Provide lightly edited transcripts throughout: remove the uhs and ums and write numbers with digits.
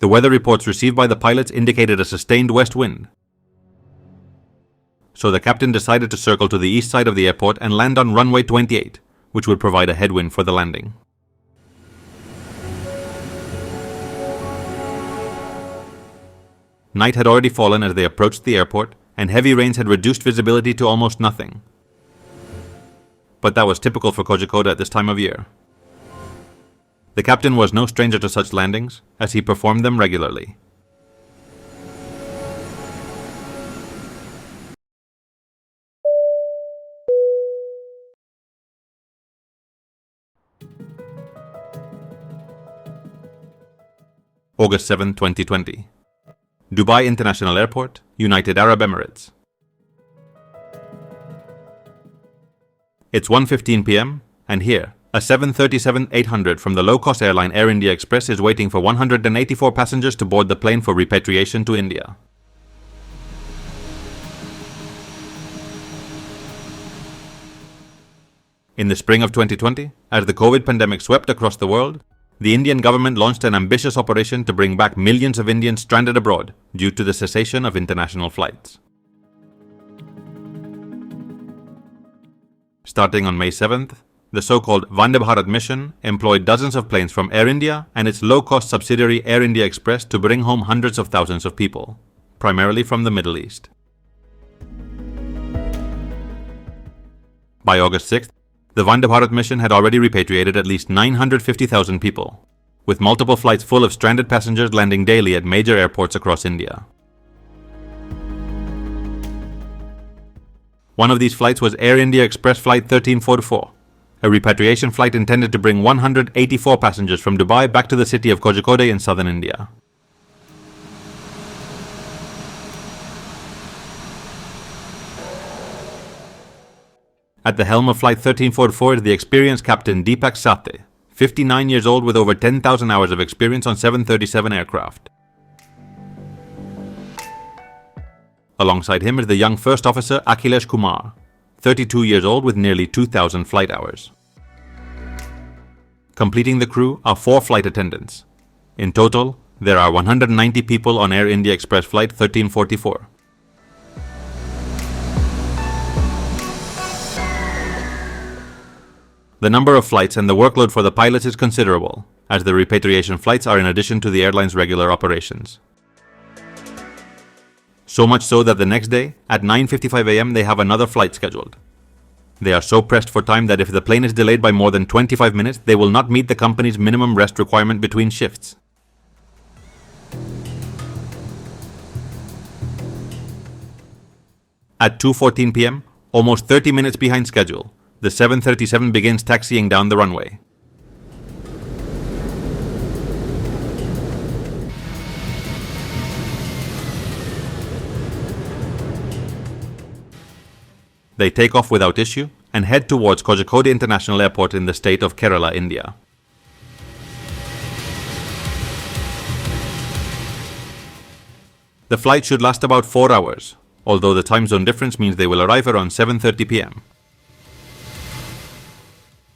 The weather reports received by the pilots indicated a sustained west wind. So the captain decided to circle to the east side of the airport and land on runway 28, which would provide a headwind for the landing. Night had already fallen as they approached the airport, and heavy rains had reduced visibility to almost nothing. But that was typical for Kozhikode at this time of year. The captain was no stranger to such landings, as he performed them regularly. August 7, 2020. Dubai International Airport, United Arab Emirates. It's 1:15 p.m. and here, a 737-800 from the low-cost airline Air India Express is waiting for 184 passengers to board the plane for repatriation to India. In the spring of 2020, as the COVID pandemic swept across the world, the Indian government launched an ambitious operation to bring back millions of Indians stranded abroad due to the cessation of international flights. Starting on May 7th, the so-called Vande Bharat mission employed dozens of planes from Air India and its low-cost subsidiary Air India Express to bring home hundreds of thousands of people, primarily from the Middle East. By August 6th, the Vande Bharat mission had already repatriated at least 950,000 people, with multiple flights full of stranded passengers landing daily at major airports across India. One of these flights was Air India Express Flight 1344, a repatriation flight intended to bring 184 passengers from Dubai back to the city of Kozhikode in southern India. At the helm of Flight 1344 is the experienced Captain Deepak Sathe, 59 years old with over 10,000 hours of experience on 737 aircraft. Alongside him is the young First Officer Akhilesh Kumar, 32 years old with nearly 2,000 flight hours. Completing the crew are 4 flight attendants. In total, there are 190 people on Air India Express Flight 1344. The number of flights and the workload for the pilots is considerable, as the repatriation flights are in addition to the airline's regular operations. So much so that the next day, at 9:55 a.m., they have another flight scheduled. They are so pressed for time that if the plane is delayed by more than 25 minutes, they will not meet the company's minimum rest requirement between shifts. At 2:14 p.m., almost 30 minutes behind schedule, the 737 begins taxiing down the runway. They take off without issue and head towards Kozhikode International Airport in the state of Kerala, India. The flight should last about 4 hours, although the time zone difference means they will arrive around 7:30 p.m.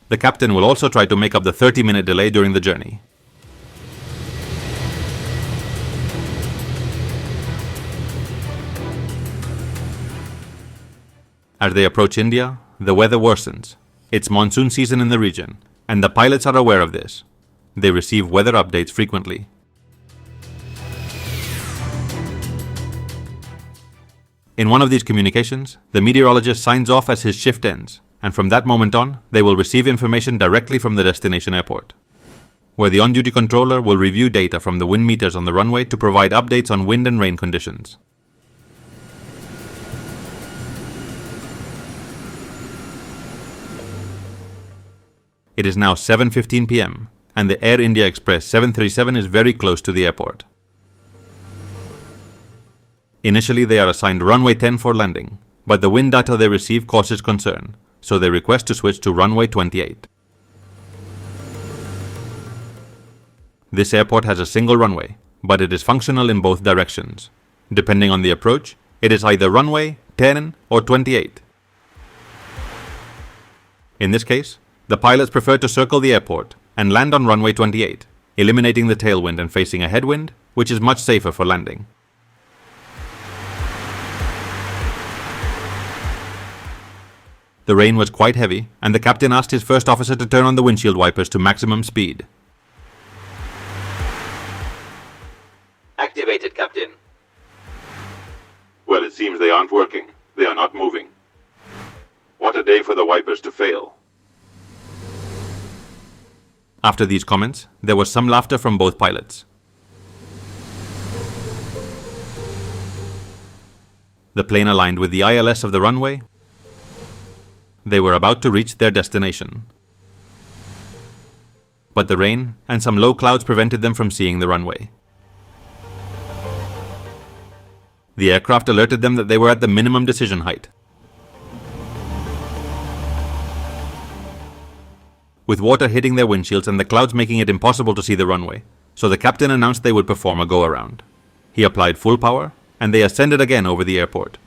The captain will also try to make up the 30-minute delay during the journey. As they approach India, the weather worsens. It's monsoon season in the region, and the pilots are aware of this. They receive weather updates frequently. In one of these communications, the meteorologist signs off as his shift ends, and from that moment on, they will receive information directly from the destination airport, where the on-duty controller will review data from the wind meters on the runway to provide updates on wind and rain conditions. It is now 7:15 p.m. and the Air India Express 737 is very close to the airport. Initially, they are assigned runway 10 for landing, but the wind data they receive causes concern, so they request to switch to runway 28. This airport has a single runway, but it is functional in both directions. Depending on the approach, it is either runway 10 or 28. In this case, the pilots prefer to circle the airport and land on runway 28, eliminating the tailwind and facing a headwind, which is much safer for landing. The rain was quite heavy, and the captain asked his first officer to turn on the windshield wipers to maximum speed. Activated, Captain. Well, it seems they aren't working. They are not moving. What a day for the wipers to fail. After these comments, there was some laughter from both pilots. The plane aligned with the ILS of the runway. They were about to reach their destination. But the rain and some low clouds prevented them from seeing the runway. The aircraft alerted them that they were at the minimum decision height. With water hitting their windshields and the clouds making it impossible to see the runway, so the captain announced they would perform a go-around. He applied full power, and they ascended again over the airport.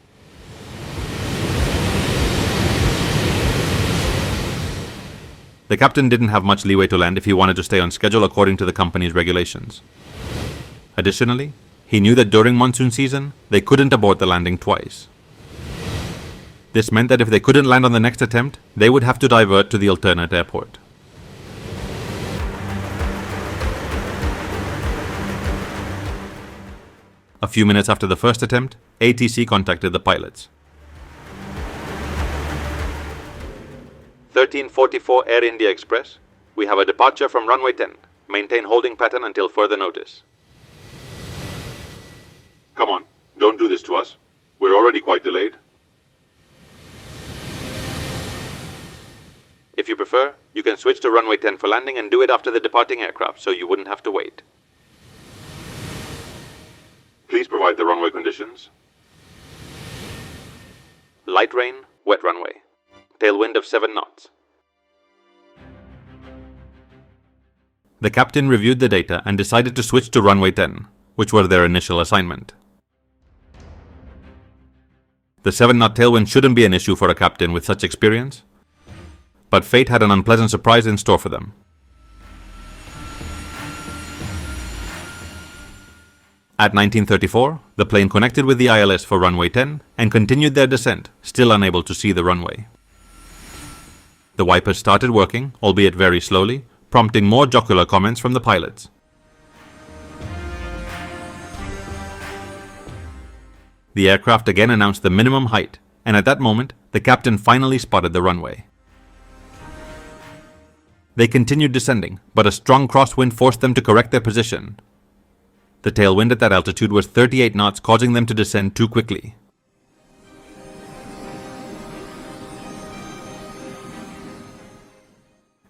The captain didn't have much leeway to land if he wanted to stay on schedule according to the company's regulations. Additionally, he knew that during monsoon season, they couldn't abort the landing twice. This meant that if they couldn't land on the next attempt, they would have to divert to the alternate airport. A few minutes after the first attempt, ATC contacted the pilots. 1344 Air India Express, we have a departure from runway 10. Maintain holding pattern until further notice. Come on, don't do this to us. We're already quite delayed. If you prefer, you can switch to runway 10 for landing and do it after the departing aircraft so you wouldn't have to wait. Please provide the runway conditions. Light rain, wet runway. Tailwind of 7 knots. The captain reviewed the data and decided to switch to runway 10, which was their initial assignment. The 7-knot tailwind shouldn't be an issue for a captain with such experience, but fate had an unpleasant surprise in store for them. At 1934, the plane connected with the ILS for runway 10 and continued their descent, still unable to see the runway. The wipers started working, albeit very slowly, prompting more jocular comments from the pilots. The aircraft again announced the minimum height, and at that moment, the captain finally spotted the runway. They continued descending, but a strong crosswind forced them to correct their position. The tailwind at that altitude was 38 knots, causing them to descend too quickly.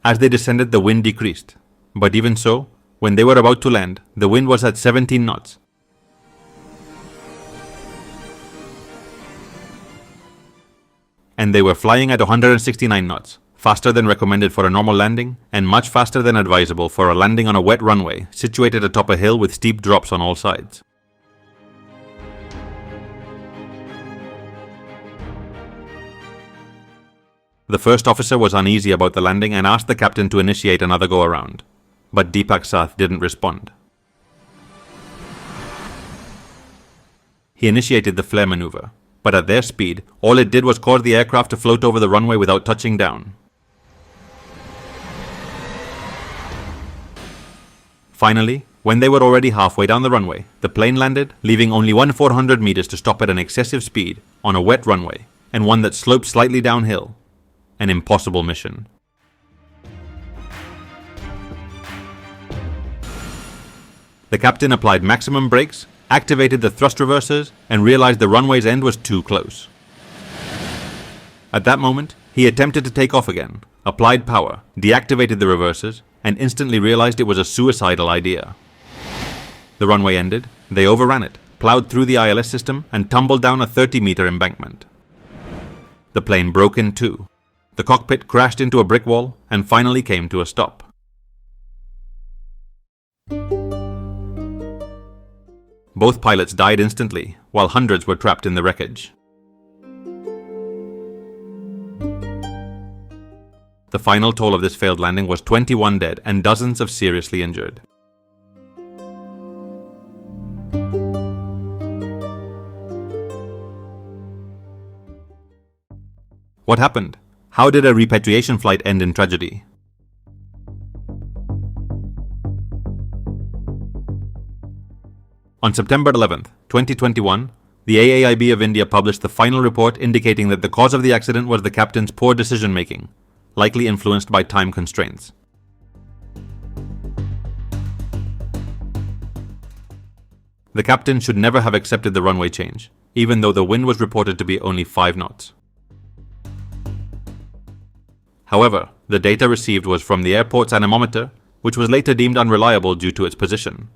As they descended, the wind decreased, but even so, when they were about to land, the wind was at 17 knots. And they were flying at 169 knots, faster than recommended for a normal landing, and much faster than advisable for a landing on a wet runway situated atop a hill with steep drops on all sides. The first officer was uneasy about the landing and asked the captain to initiate another go-around, but Deepak Sath didn't respond. He initiated the flare maneuver, but at their speed, all it did was cause the aircraft to float over the runway without touching down. Finally, when they were already halfway down the runway, the plane landed, leaving only 400 meters to stop at an excessive speed on a wet runway, and one that sloped slightly downhill. An impossible mission. The captain applied maximum brakes, activated the thrust reversers, and realized the runway's end was too close. At that moment, he attempted to take off again, applied power, deactivated the reversers, and instantly realized it was a suicidal idea. The runway ended, they overran it, plowed through the ILS system, and tumbled down a 30-meter embankment. The plane broke in two. The cockpit crashed into a brick wall and finally came to a stop. Both pilots died instantly, while hundreds were trapped in the wreckage. The final toll of this failed landing was 21 dead and dozens of seriously injured. What happened? How did a repatriation flight end in tragedy? On September 11th, 2021, the AAIB of India published the final report indicating that the cause of the accident was the captain's poor decision-making, likely influenced by time constraints. The captain should never have accepted the runway change, even though the wind was reported to be only 5 knots. However, the data received was from the airport's anemometer, which was later deemed unreliable due to its position.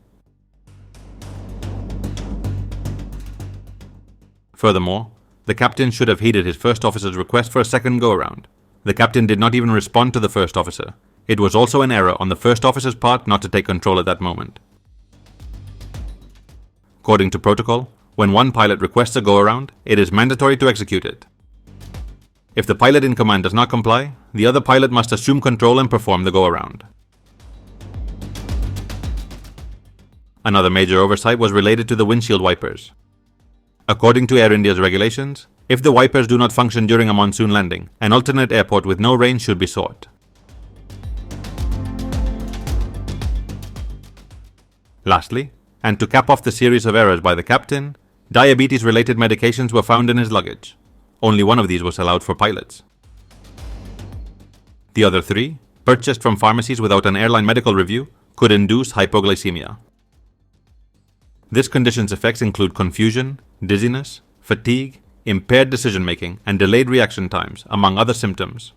Furthermore, the captain should have heeded his first officer's request for a second go-around. The captain did not even respond to the first officer. It was also an error on the first officer's part not to take control at that moment. According to protocol, when one pilot requests a go-around, it is mandatory to execute it. If the pilot in command does not comply, the other pilot must assume control and perform the go-around. Another major oversight was related to the windshield wipers. According to Air India's regulations, if the wipers do not function during a monsoon landing, an alternate airport with no rain should be sought. Lastly, and to cap off the series of errors by the captain, diabetes-related medications were found in his luggage. Only one of these was allowed for pilots. The other 3, purchased from pharmacies without an airline medical review, could induce hypoglycemia. This condition's effects include confusion, dizziness, fatigue, impaired decision-making, and delayed reaction times, among other symptoms.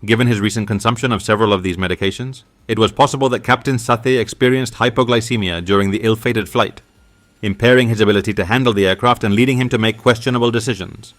Given his recent consumption of several of these medications, it was possible that Captain Sathe experienced hypoglycemia during the ill-fated flight, impairing his ability to handle the aircraft and leading him to make questionable decisions.